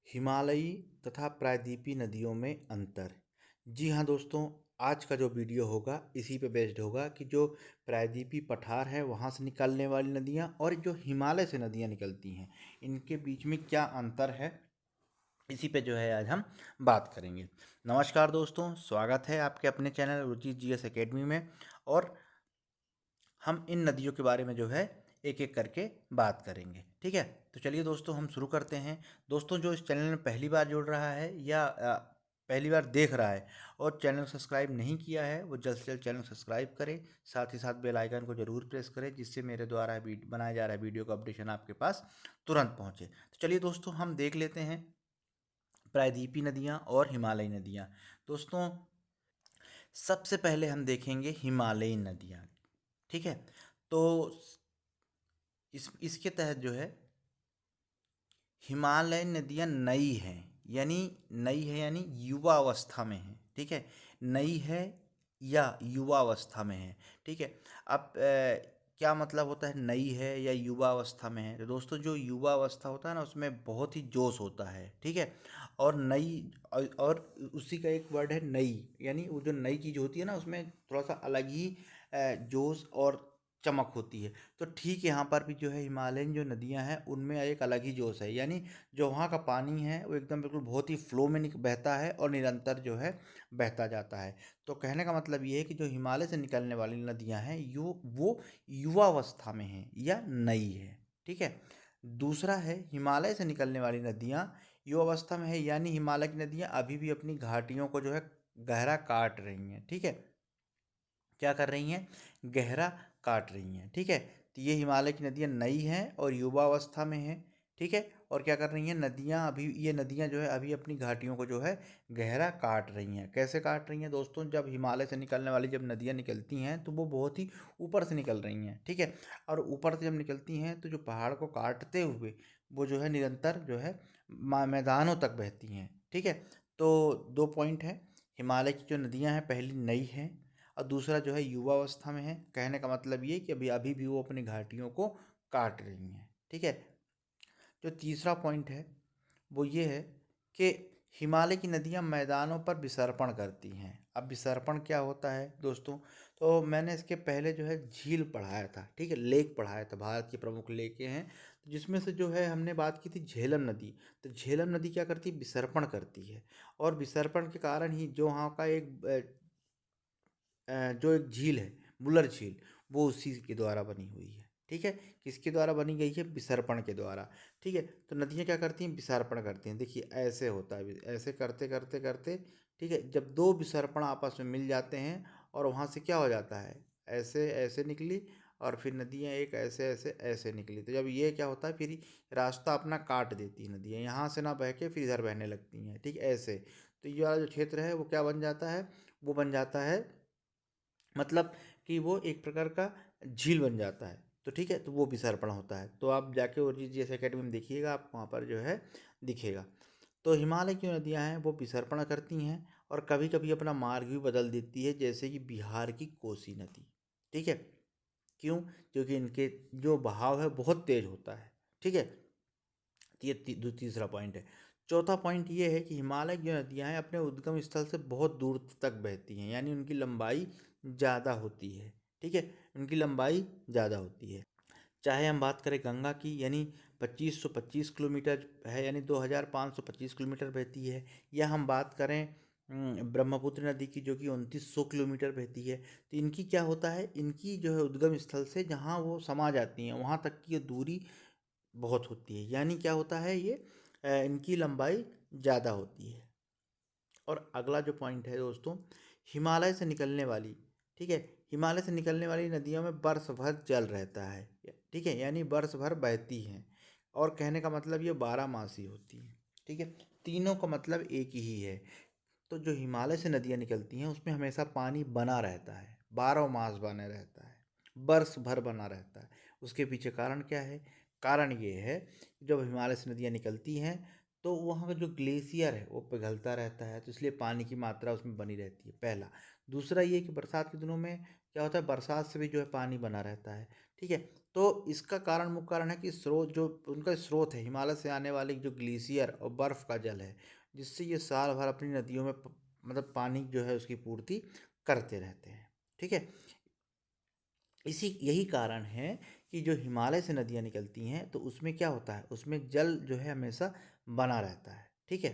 हिमालयी तथा प्रायद्वीपीय नदियों में अंतर। जी हाँ दोस्तों, आज का जो वीडियो होगा इसी पे बेस्ड होगा कि जो प्रायद्वीपीय पठार है वहाँ से निकलने वाली नदियाँ और जो हिमालय से नदियाँ निकलती हैं इनके बीच में क्या अंतर है, इसी पे जो है आज हम बात करेंगे। नमस्कार दोस्तों, स्वागत है आपके अपने चैनल रुचि जीएस एकेडमी में। और हम इन नदियों के बारे में जो है एक एक करके बात करेंगे। ठीक है, तो चलिए दोस्तों हम शुरू करते हैं। दोस्तों जो इस चैनल में पहली बार जुड़ रहा है या पहली बार देख रहा है और चैनल सब्सक्राइब नहीं किया है वो जल्द से जल्द चैनल सब्सक्राइब करें, साथ ही साथ बेल आइकन को जरूर प्रेस करें जिससे मेरे द्वारा बनाया जा रहा है वीडियो का अपडेशन आपके पास तुरंत पहुंचे। तो चलिए दोस्तों हम देख लेते हैं प्रायद्वीपीय नदियाँ और हिमालयी नदियाँ। दोस्तों सबसे पहले हम देखेंगे हिमालयी नदियाँ। ठीक है, तो इसके तहत जो है हिमालयन नदियाँ नई है यानी युवा अवस्था में है। ठीक है, नई है या युवा अवस्था में है। ठीक है, अब क्या मतलब होता है नई है या युवा अवस्था में है? तो दोस्तों जो युवा अवस्था होता है ना उसमें बहुत ही जोश होता है। ठीक है, और नई और उसी का एक वर्ड है नई, यानी वो जो नई चीज़ होती है ना उसमें थोड़ा सा अलग ही जोश और चमक होती है। तो ठीक यहाँ पर भी जो है हिमालयन जो नदियाँ हैं उनमें एक अलग ही जोश है, यानी जो वहाँ का पानी है वो एकदम बिल्कुल बहुत ही फ्लो में बहता है और निरंतर जो है बहता जाता है। तो कहने का मतलब ये है कि जो हिमालय से निकलने वाली नदियाँ हैं वो युवावस्था में हैं या नई है। ठीक है, दूसरा है हिमालय से निकलने वाली नदियाँ युवावस्था में है, यानी हिमालय की नदियाँ अभी भी अपनी घाटियों को जो है गहरा काट रही हैं। ठीक है, क्या कर रही हैं? गहरा काट रही हैं। ठीक है, तो ये हिमालय की नदियाँ नई हैं और युवा अवस्था में हैं। ठीक है, और क्या कर रही हैं ये नदियाँ जो है अभी अपनी घाटियों को जो है गहरा काट रही हैं। कैसे काट रही हैं दोस्तों? जब हिमालय से निकलने वाली जब नदियाँ निकलती हैं तो वो बहुत ही ऊपर से निकल रही हैं। ठीक है, और ऊपर से जब निकलती हैं तो जो पहाड़ को काटते हुए वो जो है निरंतर जो है मैदानों तक बहती हैं। ठीक है, तो दो पॉइंट है, हिमालय की जो नदियाँ हैं पहली नई हैं और दूसरा जो है युवा अवस्था में है। कहने का मतलब ये कि अभी अभी भी वो अपनी घाटियों को काट रही हैं। ठीक है, जो तीसरा पॉइंट है वो ये है कि हिमालय की नदियाँ मैदानों पर विसर्पण करती हैं। अब विसर्पण क्या होता है दोस्तों? तो मैंने इसके पहले जो है झील पढ़ाया था। ठीक है, लेक पढ़ाया था, भारत की प्रमुख लेकें हैं जिसमें से जो है हमने बात की थी झेलम नदी। तो झेलम नदी क्या करती है? विसर्पण करती है, और विसर्पण के कारण ही जो वहाँ का जो एक झील है बुलर झील, वो उसी के द्वारा बनी हुई है। ठीक है, किसके द्वारा बनी गई है? विसर्पण के द्वारा। ठीक है, तो नदियाँ क्या करती हैं? विसर्पण करती हैं। देखिए ऐसे होता है, ऐसे करते करते करते, ठीक है, जब दो विसर्पण आपस में मिल जाते हैं और वहाँ से क्या हो जाता है, ऐसे ऐसे निकली और फिर नदियाँ एक ऐसे ऐसे ऐसे निकली। तो जब ये क्या होता है फिर रास्ता अपना काट देती है नदियाँ, यहाँ से ना बह के फिर इधर बहने लगती हैं। ठीक, ऐसे तो ये वाला जो क्षेत्र है वो क्या बन जाता है? वो बन जाता है, मतलब कि वो एक प्रकार का झील बन जाता है। तो ठीक है, तो वो विसर्पण होता है। तो आप जाके ओरिजिनस एकेडमी में देखिएगा, आप वहाँ पर जो है दिखेगा। तो हिमालय की नदियाँ हैं वो विसर्पण करती हैं और कभी कभी अपना मार्ग भी बदल देती है, जैसे कि बिहार की कोसी नदी। ठीक है, क्यों? क्योंकि इनके जो बहाव है बहुत तेज होता है। ठीक है, ये तीसरा पॉइंट है। चौथा पॉइंट ये है कि हिमालय की जो नदियाँ हैं अपने उद्गम स्थल से बहुत दूर तक बहती हैं, यानी उनकी लंबाई ज़्यादा होती है। ठीक है, उनकी लंबाई ज़्यादा होती है। चाहे हम बात करें गंगा की, यानी 2525 किलोमीटर है, यानी 2525 किलोमीटर बहती है, या हम बात करें ब्रह्मपुत्र नदी की जो कि 2900 किलोमीटर बहती है। तो इनकी क्या होता है, इनकी जो है उद्गम स्थल से जहाँ वो समा जाती हैं वहाँ तक की ये दूरी बहुत होती है, यानी क्या होता है ये इनकी लंबाई ज़्यादा होती है। और अगला जो पॉइंट है दोस्तों, हिमालय से निकलने वाली, ठीक है, हिमालय से निकलने वाली नदियों में वर्ष भर जल रहता है। ठीक है, यानी वर्ष भर बहती हैं, और कहने का मतलब ये 12 मासी होती हैं। ठीक है, तीनों का मतलब एक ही है। तो जो हिमालय से नदियाँ निकलती हैं उसमें हमेशा पानी बना रहता है, 12 मास बना रहता है, वर्ष भर बना रहता है। उसके पीछे कारण क्या है? कारण ये है कि जब हिमालय से नदियाँ निकलती हैं तो वहाँ का जो ग्लेशियर है वो पिघलता रहता है, तो इसलिए पानी की मात्रा उसमें बनी रहती है, पहला। दूसरा ये कि बरसात के दिनों में क्या होता है, बरसात से भी जो है पानी बना रहता है। ठीक है, तो इसका कारण, मुख्य कारण है कि स्रोत, जो उनका स्रोत है हिमालय से आने वाली जो ग्लेशियर और बर्फ़ का जल है, जिससे ये साल भर अपनी नदियों में मतलब पानी जो है उसकी पूर्ति करते रहते हैं। ठीक है, इसी यही कारण है कि जो हिमालय से नदियाँ निकलती हैं तो उसमें क्या होता है, उसमें जल जो है हमेशा बना रहता है। ठीक है,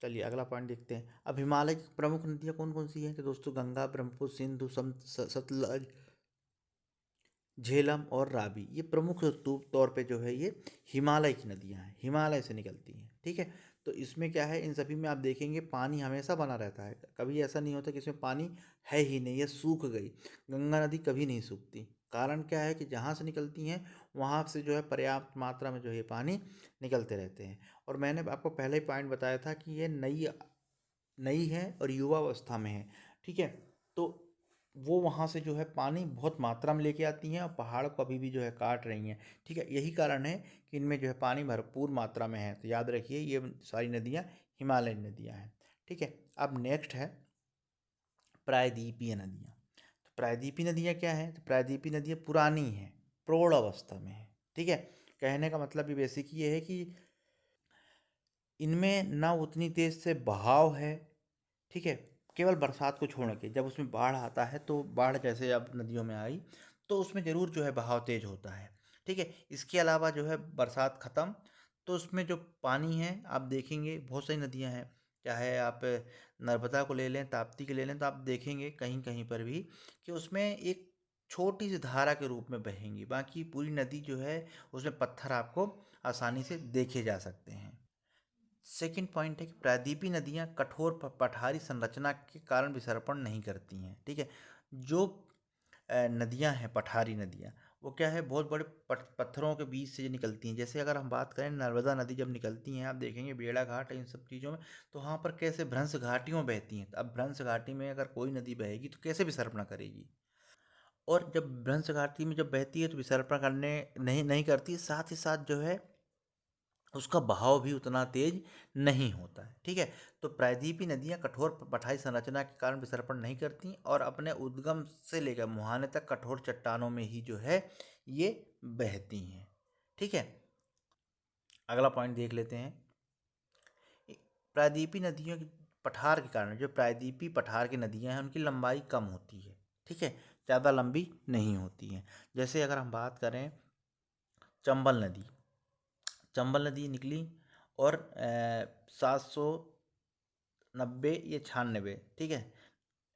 चलिए अगला पॉइंट देखते हैं। अब हिमालय की प्रमुख नदियाँ कौन कौन सी हैं, तो दोस्तों गंगा, ब्रह्मपुत्र, सिंधु, सतलज, झेलम और रावी, ये प्रमुख तौर पे जो है ये हिमालय की नदियाँ हैं, हिमालय से निकलती हैं। ठीक है, तो इसमें क्या है, इन सभी में आप देखेंगे पानी हमेशा बना रहता है, कभी ऐसा नहीं होता कि इसमें पानी है ही नहीं, ये सूख गई। गंगा नदी कभी नहीं सूखती। कारण क्या है कि जहाँ से निकलती हैं वहाँ से जो है पर्याप्त मात्रा में जो है पानी निकलते रहते हैं। और मैंने आपको पहले ही पॉइंट बताया था कि ये नई नई है और युवा अवस्था में है। ठीक है, तो वो वहाँ से जो है पानी बहुत मात्रा में लेके आती हैं और पहाड़ को अभी भी जो है काट रही हैं। ठीक है, यही कारण है कि इनमें जो है पानी भरपूर मात्रा में है। तो याद रखिए ये सारी नदियाँ हिमालयन नदियाँ हैं। ठीक है, अब नेक्स्ट है प्रायद्वीपीय नदियाँ। तो प्रायद्वीपीय नदियाँ क्या हैं, तो प्रायद्वीपीय नदियाँ पुरानी हैं, प्रौढ़ अवस्था में है। ठीक है, कहने का मतलब ये बेसिक ये है कि इनमें ना उतनी तेज से बहाव है। ठीक है, केवल बरसात को छोड़ के जब उसमें बाढ़ आता है तो बाढ़ जैसे अब नदियों में आई तो उसमें ज़रूर जो है बहाव तेज होता है। ठीक है, इसके अलावा जो है बरसात ख़त्म तो उसमें जो पानी है आप देखेंगे बहुत सारी नदियां हैं, चाहे आप नर्मदा को ले लें, ताप्ती को ले लें, तो आप देखेंगे कहीं कहीं पर भी कि उसमें एक छोटी सी धारा के रूप में बहेंगी, बाकी पूरी नदी जो है उसमें पत्थर आपको आसानी से देखे जा सकते हैं। सेकंड पॉइंट है कि प्रायद्वीपीय नदियाँ कठोर पठारी संरचना के कारण विसर्पण नहीं करती हैं। ठीक है, जो नदियाँ हैं पठारी नदियाँ, वो क्या है बहुत बड़े पत्थरों के बीच से निकलती हैं। जैसे अगर हम बात करें नर्मदा नदी जब निकलती हैं, आप देखेंगे बेड़ा घाट इन सब चीज़ों में, तो वहाँ पर कैसे भ्रंश घाटियों में बहती हैं। अब भ्रंश घाटी में अगर कोई नदी बहेगी तो कैसे विसर्पण करेगी, और जब भ्रंश घाटी में जब बहती है तो विसर्पण करने नहीं नहीं करती, साथ ही साथ जो है उसका बहाव भी उतना तेज नहीं होता है। ठीक है, तो प्रायद्वीपीय नदियाँ कठोर पठारी संरचना के कारण विसर्पण नहीं करती और अपने उद्गम से लेकर मुहाने तक कठोर चट्टानों में ही जो है ये बहती हैं। ठीक है, अगला पॉइंट देख लेते हैं। प्रायद्वीपीय नदियों की पठार के कारण, जो प्रायद्वीपीय पठार की नदियाँ हैं उनकी लंबाई कम होती है। ठीक है, ज़्यादा लंबी नहीं होती हैं। जैसे अगर हम बात करें चंबल नदी, चंबल नदी निकली और 790 या 96, ठीक है,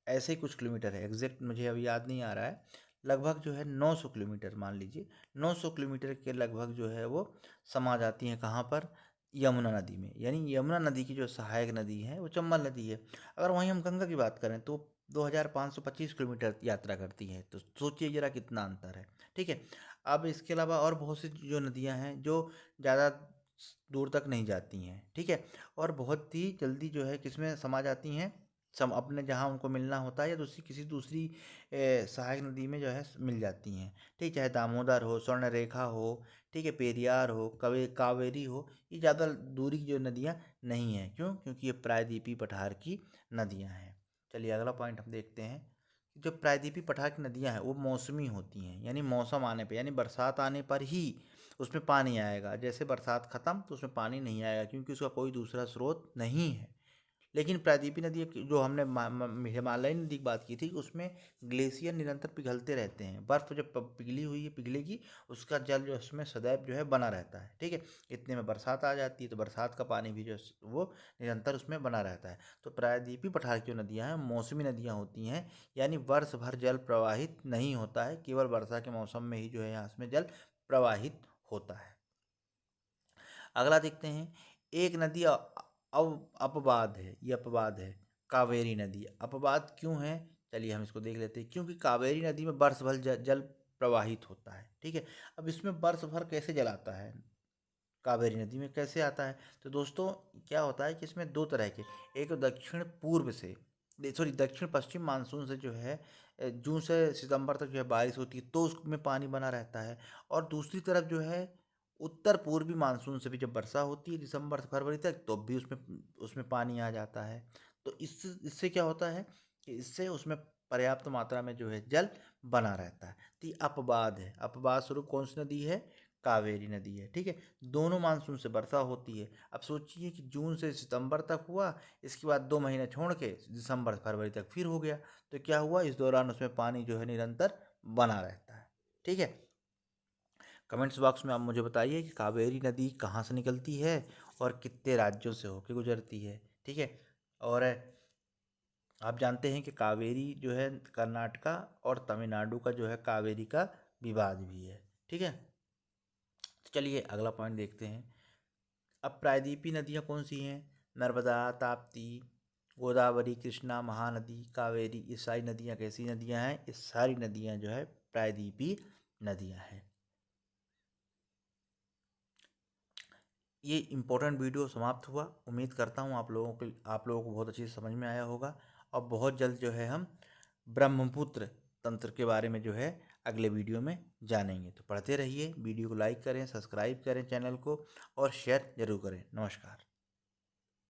ऐसे ही कुछ किलोमीटर है, एग्जैक्ट मुझे अभी याद नहीं आ रहा है, लगभग जो है 900 किलोमीटर मान लीजिए, 900 किलोमीटर के लगभग जो है वो समा जाती हैं कहाँ पर, यमुना नदी में। यानी यमुना नदी की जो सहायक नदी है वो चंबल नदी है। अगर वहीं हम गंगा की बात करें तो 2525 किलोमीटर यात्रा करती है, तो सोचिए जरा कितना अंतर है। ठीक है, अब इसके अलावा और बहुत सी जो नदियाँ हैं जो ज़्यादा दूर तक नहीं जाती हैं। ठीक है, और बहुत ही जल्दी जो है किसमें समा जाती हैं, सम अपने जहाँ उनको मिलना होता है या दूसरी किसी दूसरी सहायक नदी में जो है मिल जाती हैं। ठीक, चाहे दामोदर हो, स्वर्णरेखा हो, ठीक है, पेरियार हो, कावेरी हो, ये ज़्यादा दूरी की जो नदियाँ नहीं हैं। क्यों? क्योंकि ये प्रायद्वीपीय पठार की नदियाँ हैं। चलिए अगला पॉइंट हम देखते हैं। जो प्रायद्वीपीय पठार की नदियाँ हैं वो मौसमी होती हैं, यानी मौसम आने पे, यानी बरसात आने पर ही उसमें पानी आएगा। जैसे बरसात ख़त्म तो उसमें पानी नहीं आएगा क्योंकि उसका कोई दूसरा स्रोत नहीं है। लेकिन प्रायद्वीपीय नदी जो हमने हिमालयन नदी की बात की थी उसमें ग्लेशियर निरंतर पिघलते रहते हैं, बर्फ़ जब पिघली हुई है पिघलेगी, उसका जल जो उसमें सदैव जो है बना रहता है। ठीक है, इतने में बरसात आ जाती है तो बरसात का पानी भी जो वो निरंतर उसमें बना रहता है। तो प्रायद्वीपीय पठार की जो नदियाँ हैं मौसमी नदियाँ होती हैं, यानी वर्ष भर जल प्रवाहित नहीं होता है, केवल वर्षा के मौसम में ही जो है यहाँ उसमें जल प्रवाहित होता है। अगला देखते हैं। एक नदी अब अपवाद है, ये अपवाद है, कावेरी नदी। अपवाद क्यों है, चलिए हम इसको देख लेते हैं। क्योंकि कावेरी नदी में वर्ष भर जल प्रवाहित होता है। ठीक है, अब इसमें वर्ष भर कैसे जल आता है, कावेरी नदी में कैसे आता है, तो दोस्तों क्या होता है कि इसमें दो तरह के, एक तो दक्षिण पूर्व से, सॉरी दक्षिण पश्चिम मानसून से जो है जून से सितंबर तक जो है बारिश होती है तो उसमें पानी बना रहता है, और दूसरी तरफ जो है उत्तर पूर्वी मानसून से भी जब वर्षा होती है दिसंबर से फरवरी तक तो भी उसमें उसमें पानी आ जाता है। तो इससे इससे क्या होता है कि इससे उसमें पर्याप्त मात्रा में जो है जल बना रहता है। तो ये अपवाद है, अपवाद स्वरूप कौन सी नदी है? कावेरी नदी है। ठीक है, दोनों मानसून से वर्षा होती है। अब सोचिए कि जून से सितंबर तक हुआ, इसके बाद 2 महीने छोड़ के दिसंबर फरवरी तक फिर हो गया, तो क्या हुआ, इस दौरान उसमें पानी जो है निरंतर बना रहता है। ठीक है, कमेंट्स बॉक्स में आप मुझे बताइए कि कावेरी नदी कहाँ से निकलती है और कितने राज्यों से होकर गुजरती है। ठीक है, और आप जानते हैं कि कावेरी जो है कर्नाटका और तमिलनाडु का जो है कावेरी का विवाद भी है। ठीक है, तो चलिए अगला पॉइंट देखते हैं। अब प्रायद्वीपीय नदियाँ कौन सी हैं? नर्मदा, ताप्ती, गोदावरी, कृष्णा, महानदी, कावेरी, ये सारी नदियाँ कैसी नदियाँ हैं? ये सारी नदियाँ जो है प्रायद्वीपीय नदियाँ हैं। ये इम्पोर्टेंट वीडियो समाप्त हुआ। उम्मीद करता हूँ आप लोगों को बहुत अच्छी से समझ में आया होगा, और बहुत जल्द जो है हम ब्रह्मपुत्र तंत्र के बारे में जो है अगले वीडियो में जानेंगे। तो पढ़ते रहिए, वीडियो को लाइक करें, सब्सक्राइब करें चैनल को, और शेयर जरूर करें। नमस्कार।